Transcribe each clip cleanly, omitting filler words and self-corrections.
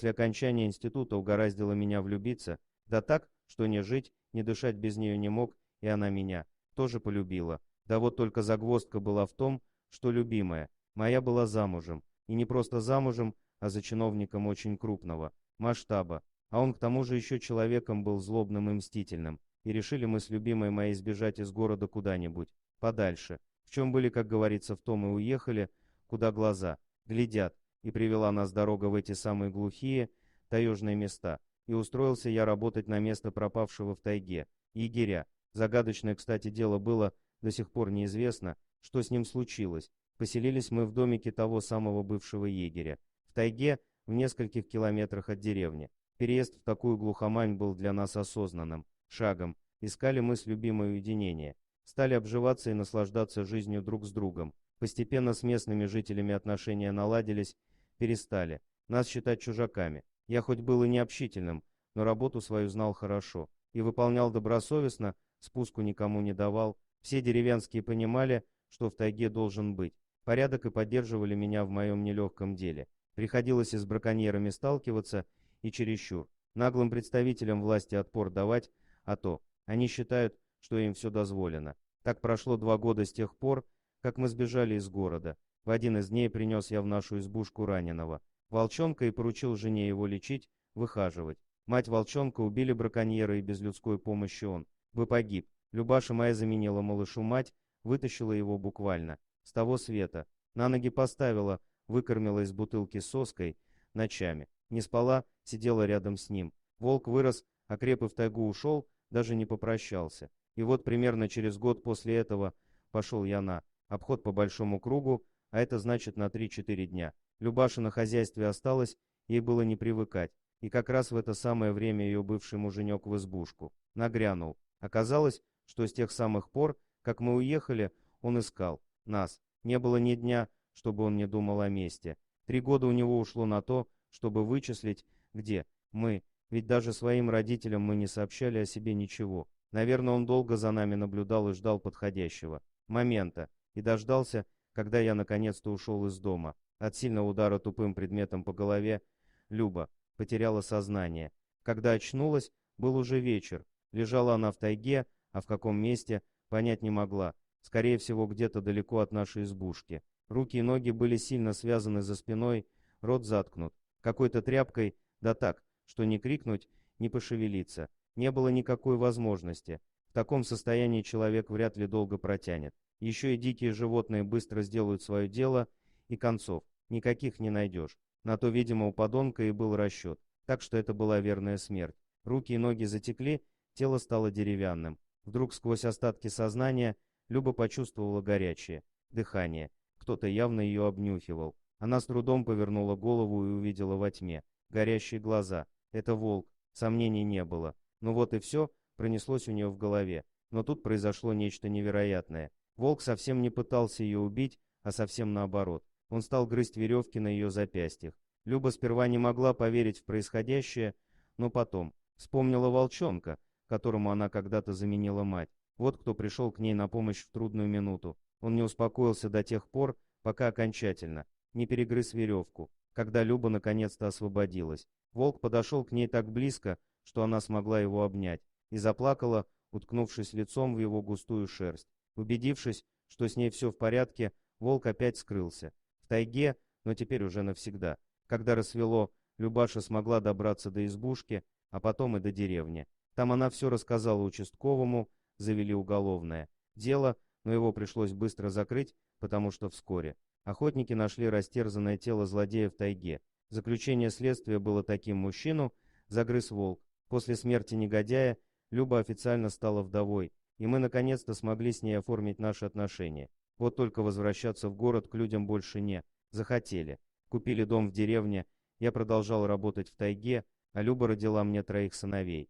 После окончания института угораздило меня влюбиться, да так, что не жить, не дышать без нее не мог, и она меня тоже полюбила. Да вот только загвоздка была в том, что любимая моя была замужем, и не просто замужем, а за чиновником очень крупного масштаба, а он к тому же еще человеком был злобным и мстительным, и решили мы с любимой моей сбежать из города куда-нибудь, подальше. В чем были, как говорится, в том и уехали, куда глаза глядят, и привела нас дорога в эти самые глухие, таежные места. И устроился я работать на место пропавшего в тайге егеря. Загадочное, кстати, дело было, до сих пор неизвестно, что с ним случилось. Поселились мы в домике того самого бывшего егеря. В тайге, в нескольких километрах от деревни. Переезд в такую глухомань был для нас осознанным шагом. Искали мы с любимой уединение. Стали обживаться и наслаждаться жизнью друг с другом. Постепенно с местными жителями отношения наладились, перестали нас считать чужаками. Я хоть был и необщительным, но работу свою знал хорошо и выполнял добросовестно, спуску никому не давал. Все деревенские понимали, что в тайге должен быть порядок, и поддерживали меня в моем нелегком деле. Приходилось и с браконьерами сталкиваться, и чересчур наглым представителям власти отпор давать, а то они считают, что им все дозволено. Так прошло 2 года с тех пор, как мы сбежали из города. В один из дней принес я в нашу избушку раненого волчонка и поручил жене его лечить, выхаживать. Мать волчонка убили браконьеры, и без людской помощи он бы погиб. Любаша моя заменила малышу мать, вытащила его буквально с того света, на ноги поставила, выкормила из бутылки соской ночами. Не спала, сидела рядом с ним. Волк вырос, окреп и в тайгу ушел, даже не попрощался. И вот примерно через год после этого пошел я на обход по большому кругу, а это значит на 3-4 дня. Любаша на хозяйстве осталась, ей было не привыкать. И как раз в это самое время ее бывший муженек в избушку нагрянул. Оказалось, что с тех самых пор, как мы уехали, он искал нас. Не было ни дня, чтобы он не думал о месте. 3 года у него ушло на то, чтобы вычислить, где мы, ведь даже своим родителям мы не сообщали о себе ничего. Наверное, он долго за нами наблюдал и ждал подходящего момента, и дождался, когда я наконец-то ушел из дома. От сильного удара тупым предметом по голове Люба потеряла сознание. Когда очнулась, был уже вечер. Лежала она в тайге, а в каком месте, понять не могла. Скорее всего, где-то далеко от нашей избушки. Руки и ноги были сильно связаны за спиной, рот заткнут какой-то тряпкой, да так, что не крикнуть, не пошевелиться. Не было никакой возможности. В таком состоянии человек вряд ли долго протянет. Еще и дикие животные быстро сделают свое дело, и концов никаких не найдешь. На то, видимо, у подонка и был расчет. Так что это была верная смерть. Руки и ноги затекли, тело стало деревянным. Вдруг сквозь остатки сознания Люба почувствовала горячее дыхание. Кто-то явно ее обнюхивал. Она с трудом повернула голову и увидела во тьме горящие глаза. Это волк, сомнений не было. Ну вот и все, пронеслось у нее в голове. Но тут произошло нечто невероятное. Волк совсем не пытался ее убить, а совсем наоборот. Он стал грызть веревки на ее запястьях. Люба сперва не могла поверить в происходящее, но потом вспомнила волчонка, которому она когда-то заменила мать. Вот кто пришел к ней на помощь в трудную минуту. Он не успокоился до тех пор, пока окончательно не перегрыз веревку, когда Люба наконец-то освободилась. Волк подошел к ней так близко, что она смогла его обнять, и заплакала, уткнувшись лицом в его густую шерсть. Убедившись, что с ней все в порядке, волк опять скрылся. В тайге, но теперь уже навсегда. Когда рассвело, Любаша смогла добраться до избушки, а потом и до деревни. Там она все рассказала участковому, завели уголовное дело, но его пришлось быстро закрыть, потому что вскоре охотники нашли растерзанное тело злодея в тайге. Заключение следствия было таким: мужчину загрыз волк. После смерти негодяя Люба официально стала вдовой, и мы наконец-то смогли с ней оформить наши отношения. Вот только возвращаться в город к людям больше не захотели. Купили дом в деревне, я продолжал работать в тайге, а Люба родила мне 3 сыновей.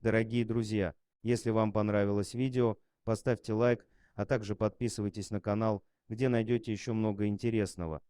Дорогие друзья, если вам понравилось видео, поставьте лайк, а также подписывайтесь на канал, где найдете еще много интересного.